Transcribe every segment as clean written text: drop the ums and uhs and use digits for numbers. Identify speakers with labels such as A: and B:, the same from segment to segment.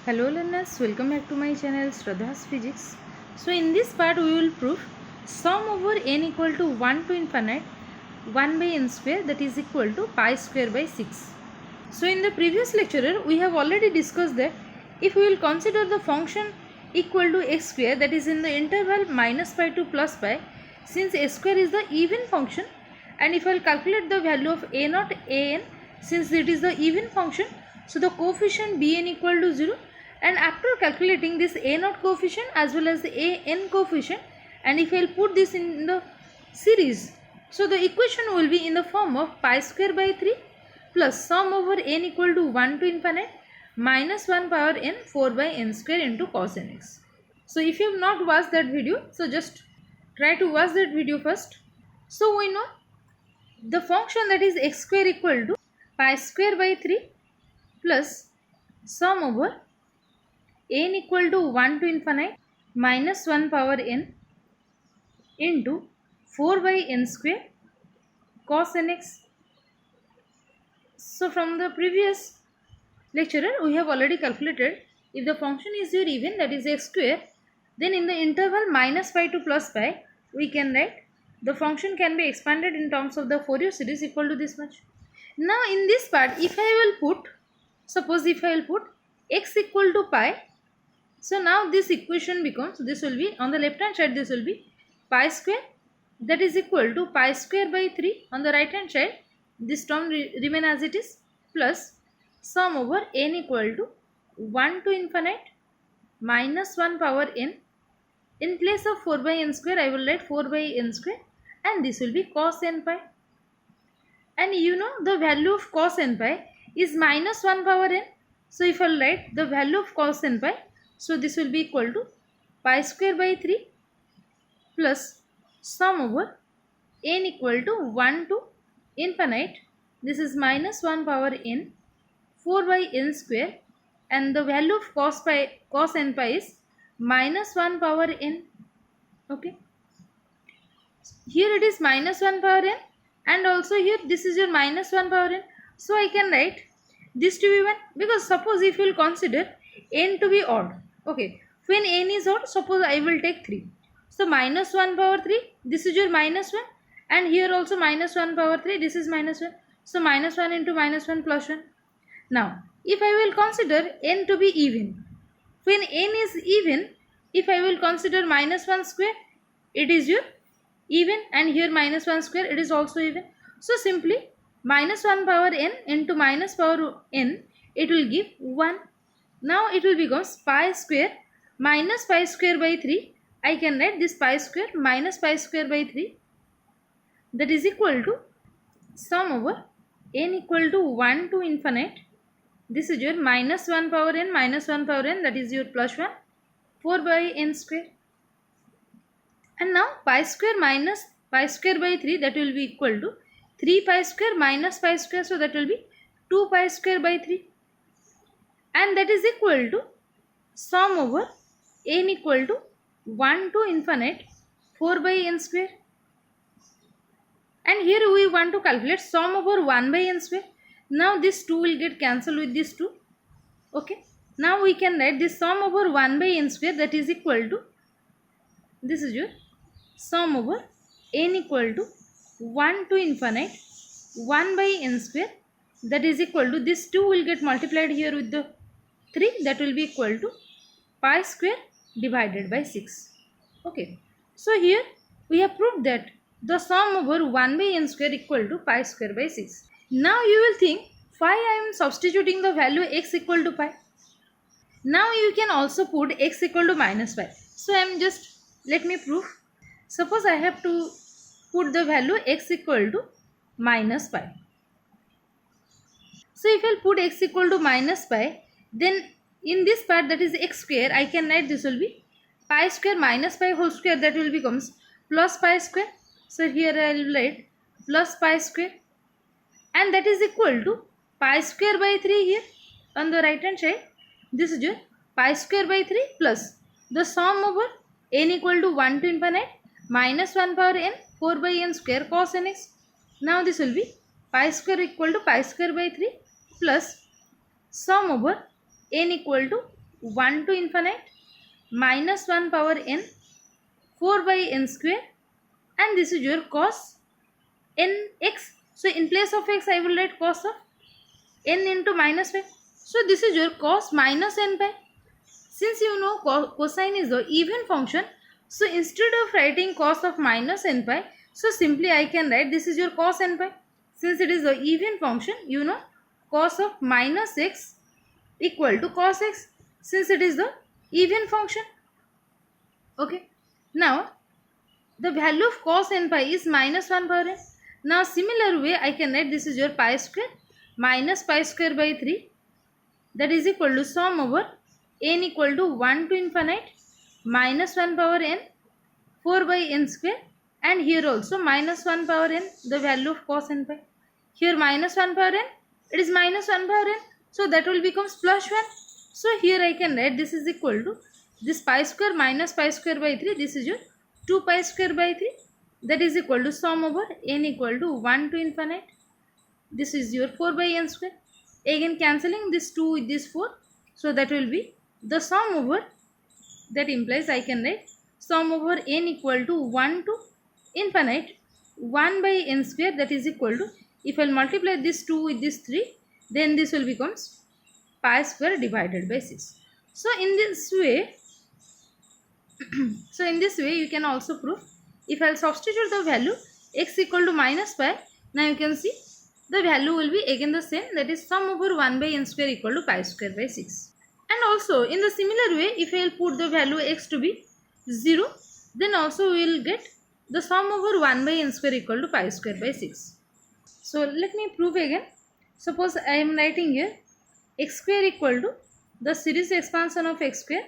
A: Hello learners, welcome back to my channel Shraddha's Physics. So in this part we will prove sum over n equal to 1 to infinite 1 by n square, that is equal to pi square by 6. So in the previous lecture we have already discussed that if we will consider the function equal to x square, that is in the interval minus pi to plus pi, since a square is the even function, and if I will calculate the value of a naught an, since it is the even function, so the coefficient bn equal to 0, and after calculating this a naught coefficient as well as the a n coefficient, and if I will put this in the series, so the equation will be in the form of pi square by 3 plus sum over n equal to 1 to infinite minus 1 power n 4 by n square into cos nx. So if you have not watched that video, so just try to watch that video first. So we know the function that is x square equal to pi square by 3 plus sum over n equal to 1 to infinite minus 1 power n into 4 by n square cos nx. So from the previous lecture we have already calculated if the function is your even, that is x square, then in the interval minus pi to plus pi we can write the function can be expanded in terms of the Fourier series equal to this much. Now in this part, if I will put, suppose if I will put x equal to pi, so now this equation becomes, this will be on the left hand side, this will be pi square, that is equal to pi square by 3, on the right hand side this term remain as it is, plus sum over n equal to 1 to infinite minus 1 power n. In place of 4 by n square I will write 4 by n square, and this will be cos n pi. And you know the value of cos n pi is minus 1 power n. So if I will write the value of cos n pi, so this will be equal to pi square by 3 plus sum over n equal to 1 to infinite, this is minus 1 power n 4 by n square, and the value of cos n pi is minus 1 power n. Okay, here it is minus 1 power n, and also here this is your minus 1 power n. So I can write this to be 1, because suppose if you will consider n to be odd, okay, when n is odd, suppose I will take 3, so minus 1 power 3, this is your minus 1, and here also minus 1 power 3, this is minus 1, so minus 1 into minus 1 plus 1. Now if I will consider n to be even, when n is even, if I will consider minus 1 square, it is your even, and here minus 1 square, it is also even. So simply minus 1 power n into minus power n, it will give 1. Now it will become pi square minus pi square by 3. I can write this pi square minus pi square by 3, that is equal to sum over n equal to 1 to infinite, this is your minus 1 power n minus 1 power n, that is your plus 1, 4 by n square. And now pi square minus pi square by 3, that will be equal to 3 pi square minus pi square, so that will be 2 pi square by 3, and that is equal to sum over n equal to 1 to infinite 4 by n square. And here we want to calculate sum over 1 by n square. Now this 2 will get cancelled with this 2. Okay, now we can write this sum over 1 by n square, that is equal to, this is your sum over n equal to 1 to infinite 1 by n square, that is equal to, this 2 will get multiplied here with the 3, that will be equal to pi square divided by 6. Okay, so here we have proved that the sum over 1 by n square equal to pi square by 6. Now you will think, why I am substituting the value x equal to pi? Now you can also put x equal to minus pi. So I am just, let me prove. Suppose I have to put the value x equal to minus pi. So if I will put x equal to minus pi, then in this part, that is x square, I can write this will be pi square minus pi whole square, that will becomes plus pi square. So here I will write plus pi square, and that is equal to pi square by 3 here on the right hand side. This is your pi square by 3 plus the sum over n equal to 1 to infinite minus 1 power n 4 by n square cos nx. Now this will be pi square equal to pi square by 3 plus sum over n equal to 1 to infinite minus 1 power n 4 by n square, and this is your cos n x. So in place of x I will write cos of n into minus pi. So this is your cos minus n pi. Since you know cosine is the even function, so instead of writing cos of minus n pi, so simply I can write this is your cos n pi. Since it is the even function, you know cos of minus x equal to cos x, since it is the even function. Okay. Now the value of cos n pi is minus 1 power n. Now similar way I can write this is your pi square minus pi square by 3, that is equal to sum over n equal to 1 to infinite minus 1 power n 4 by n square, and here also minus 1 power n, the value of cos n pi. Here minus 1 power n, it is minus 1 power n, so that will becomes plus 1. So here I can write this is equal to this pi square minus pi square by 3, this is your 2 pi square by 3, that is equal to sum over n equal to 1 to infinite, this is your 4 by n square. Again cancelling this 2 with this 4, so that will be the sum over, that implies I can write sum over n equal to 1 to infinite 1 by n square, that is equal to, if I multiply this 2 with this 3, then this will becomes pi square divided by 6. So in this way you can also prove, if I will substitute the value x equal to minus pi, now you can see the value will be again the same, that is sum over 1 by n square equal to pi square by 6. And also in the similar way, if I will put the value x to be 0, then also we will get the sum over 1 by n square equal to pi square by 6. So let me prove again. Suppose I am writing here x square equal to the series expansion of x square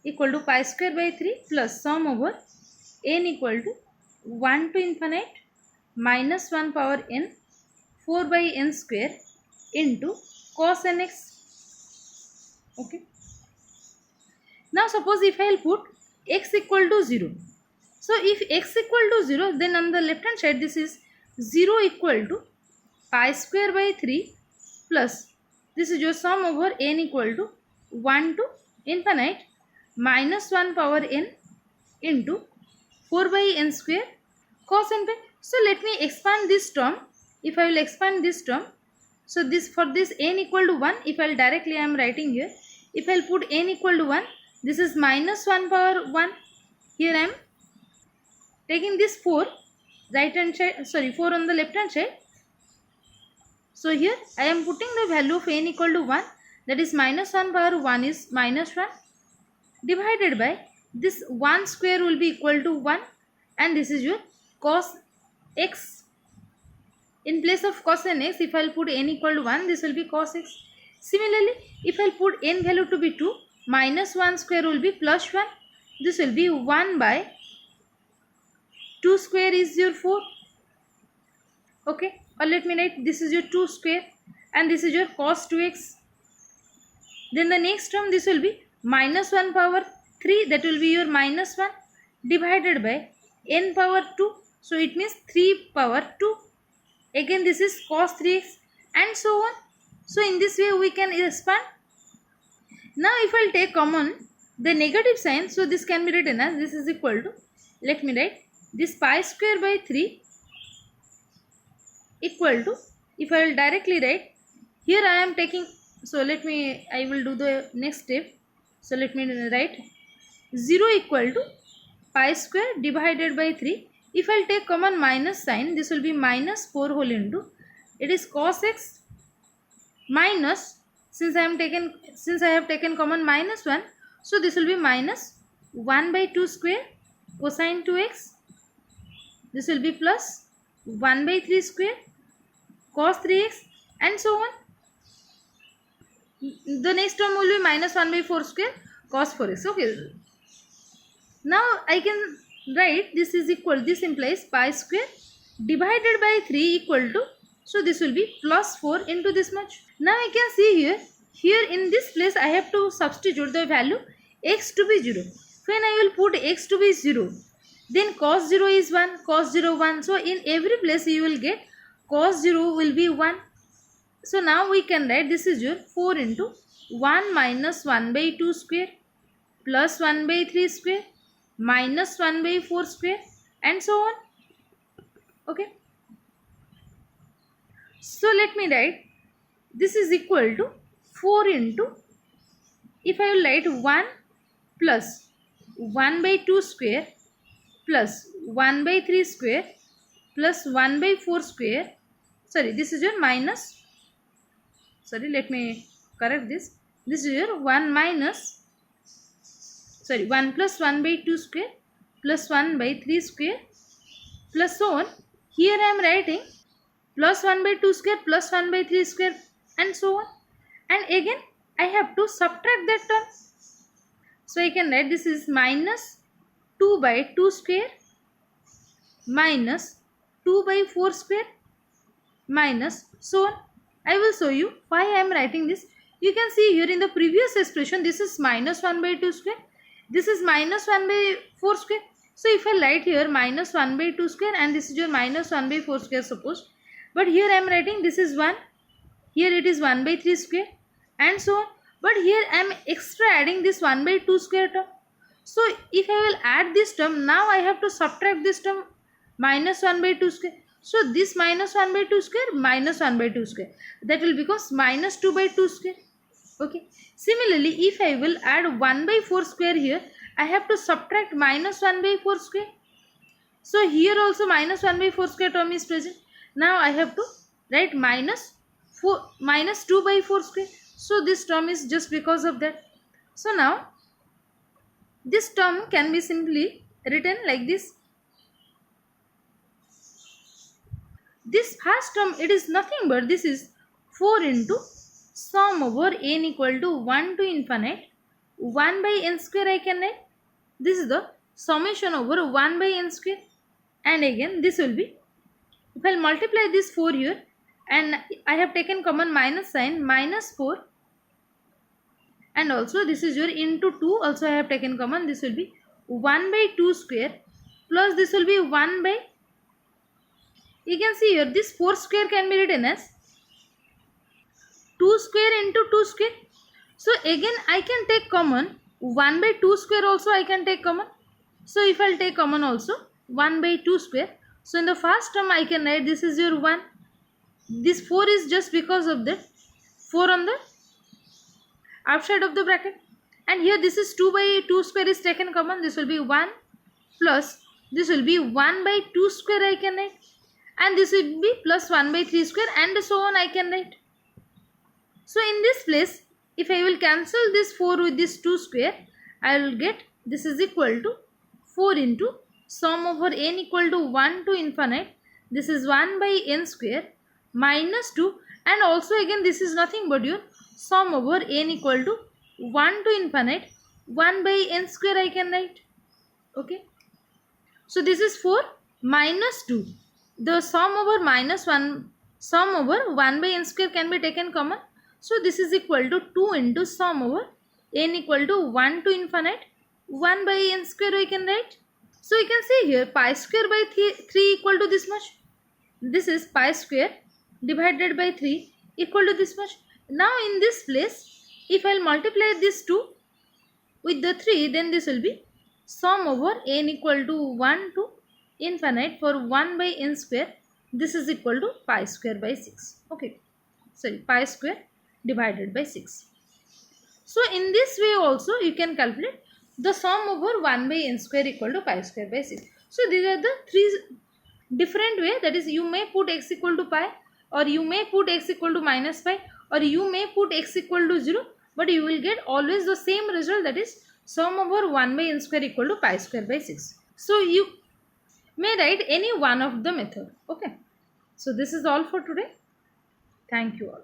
A: equal to pi square by 3 plus sum over n equal to 1 to infinite minus 1 power n 4 by n square into cos nx. Okay. Now suppose if I will put x equal to 0. So if x equal to 0, then on the left hand side this is 0 equal to pi square by 3 plus, this is your sum over n equal to 1 to infinite minus 1 power n into 4 by n square cos n pi. So let me expand this term. If I will expand this term, so this for this n equal to 1, if I will directly I am writing here, if I will put n equal to 1, this is minus 1 power 1. Here I am taking this 4 right hand side, sorry 4 on the left hand side. So here I am putting the value of n equal to 1, that is minus 1 power 1 is minus 1 divided by this 1 square will be equal to 1, and this is your cos x. In place of cos nx, if I will put n equal to 1, this will be cos x. Similarly, if I will put n value to be 2, minus 1 square will be plus 1. This will be 1 by 2 square is your 4. Okay. Or let me write this is your 2 square and this is your cos 2x. Then the next term this will be minus 1 power 3, that will be your minus 1 divided by n power 2. So it means 3 power 2. Again this is cos 3x and so on. So in this way we can expand. Now if I will take common the negative sign, so this can be written as this is equal to, let me write this pi square by 3 equal to, if I will directly write, here I am taking, so I will do the next step. So let me write 0 equal to pi square divided by 3. If I will take common minus sign, this will be minus 4 whole into, it is cos x minus, since I have taken common minus 1, so this will be minus 1 by 2 square cosine 2x. This will be plus 1 by 3 square cos 3x and so on. The next term will be minus 1 by 4 square cos 4x. Okay. Now I can write this is equal, this implies pi square divided by 3 equal to, so this will be plus 4 into this much. Now I can see here in this place I have to substitute the value x to be 0. When I will put x to be 0, then cos 0 is 1, cos 0 1. So in every place you will get cos 0 will be 1. So now we can write this is your 4 into 1 minus 1 by 2 square plus 1 by 3 square minus 1 by 4 square and so on. Okay. So let me write this is equal to 4 into, if I will write 1 plus 1 by 2 square plus 1 by 3 square plus 1 by 4 square, sorry, this is your minus, sorry, let me correct this. This is your 1 minus, sorry, 1 plus 1 by 2 square plus 1 by 3 square plus so on. Here I am writing plus 1 by 2 square plus 1 by 3 square and so on. And again I have to subtract that term. So I can write this is minus 2 by 2 square minus 2 by 4 square minus so on. I will show you why I am writing this. You can see here in the previous expression this is minus 1 by 2 square. This is minus 1 by 4 square. So if I write here minus 1 by 2 square and this is your minus 1 by 4 square suppose. But here I am writing this is 1. Here it is 1 by 3 square and so on. But here I am extra adding this 1 by 2 square term. So if I will add this term, now I have to subtract this term minus 1 by 2 square. So this minus 1 by 2 square minus 1 by 2 square. That will becomes minus 2 by 2 square. Okay. Similarly, if I will add 1 by 4 square here, I have to subtract minus 1 by 4 square. So here also minus 1 by 4 square term is present. Now I have to write minus 2 by 4 square. So this term is just because of that. So now this term can be simply written like this. This first term, it is nothing but this is 4 into sum over n equal to 1 to infinite 1 by n square I can write. This is the summation over 1 by n square. And again this will be, if I multiply this 4 here and I have taken common minus sign, minus 4, and also this is your into 2 also I have taken common, this will be 1 by 2 square plus this will be 1 by, you can see here this 4 square can be written as 2 square into 2 square. So again I can take common 1 by 2 square also I can take common. So if I will take common also 1 by 2 square. So in the first term I can write this is your 1. This 4 is just because of the 4 on the outside of the bracket. And here this is 2 by 2 square is taken common. This will be 1 plus this will be 1 by 2 square I can write. And this will be plus 1 by 3 square and so on I can write. So in this place, if I will cancel this 4 with this 2 square, I will get this is equal to 4 into sum over n equal to 1 to infinite. This is 1 by n square minus 2, and also again this is nothing but your sum over n equal to 1 to infinite 1 by n square I can write. Okay. So this is 4 minus 2. The sum over minus 1, sum over 1 by n square can be taken common. So this is equal to 2 into sum over n equal to 1 to infinite 1 by n square we can write. So you can see here pi square by 3 equal to this much. This is pi square divided by 3 equal to this much. Now in this place, if I will multiply this 2 with the 3, then this will be sum over n equal to 1 to infinite for 1 by n square. This is equal to pi square by 6. Okay. Sorry, pi square divided by 6. So in this way also you can calculate the sum over 1 by n square equal to pi square by 6. So these are the three different way, that is you may put x equal to pi, or you may put x equal to minus pi, or you may put x equal to 0, but you will get always the same result, that is sum over 1 by n square equal to pi square by 6. So you may write any one of the method. Okay. So this is all for today. Thank you all.